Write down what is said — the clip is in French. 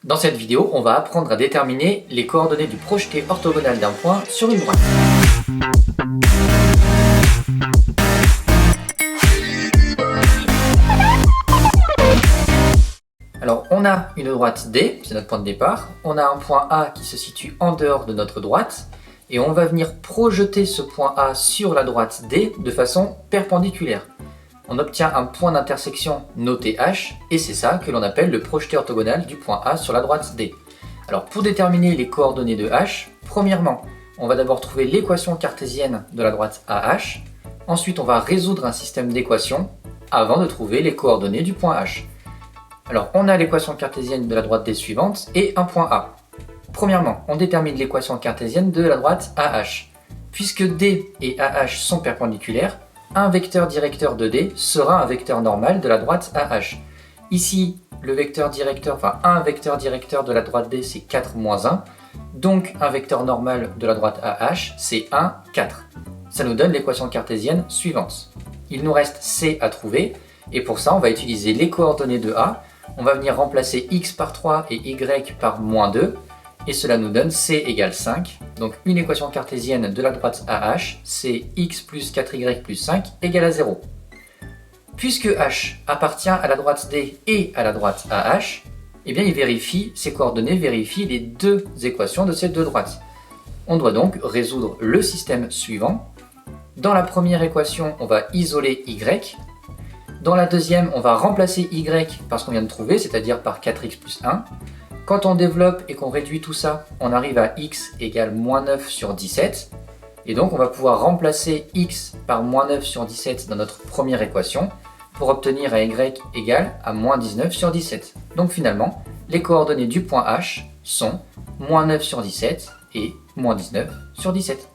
Dans cette vidéo, on va apprendre à déterminer les coordonnées du projeté orthogonal d'un point sur une droite. Alors, on a une droite D, c'est notre point de départ. On a un point A qui se situe en dehors de notre droite. Et on va venir projeter ce point A sur la droite D de façon perpendiculaire. On obtient un point d'intersection noté H, et c'est ça que l'on appelle le projeté orthogonal du point A sur la droite D. Alors pour déterminer les coordonnées de H, premièrement, on va d'abord trouver l'équation cartésienne de la droite AH, ensuite on va résoudre un système d'équations avant de trouver les coordonnées du point H. Alors on a l'équation cartésienne de la droite D suivante et un point A. Premièrement, on détermine l'équation cartésienne de la droite AH. Puisque D et AH sont perpendiculaires, un vecteur directeur de D sera un vecteur normal de la droite AH. Ici, un vecteur directeur de la droite D, c'est 4, moins 1. Donc, un vecteur normal de la droite AH, c'est 1, 4. Ça nous donne l'équation cartésienne suivante. Il nous reste C à trouver, et pour ça, on va utiliser les coordonnées de A. On va venir remplacer x par 3 et y par moins 2. Et cela nous donne C égale 5. Donc une équation cartésienne de la droite AH, c'est x plus 4y plus 5 égale à 0. Puisque H appartient à la droite D et à la droite AH, eh bien ces coordonnées vérifient les deux équations de ces deux droites. On doit donc résoudre le système suivant. Dans la première équation, on va isoler y. Dans la deuxième, on va remplacer y par ce qu'on vient de trouver, c'est-à-dire par 4x plus 1. Quand on développe et qu'on réduit tout ça, on arrive à x égale moins 9 sur 17. Et donc on va pouvoir remplacer x par moins 9 sur 17 dans notre première équation pour obtenir un y égale à moins 19 sur 17. Donc finalement, les coordonnées du point H sont moins 9 sur 17 et moins 19 sur 17.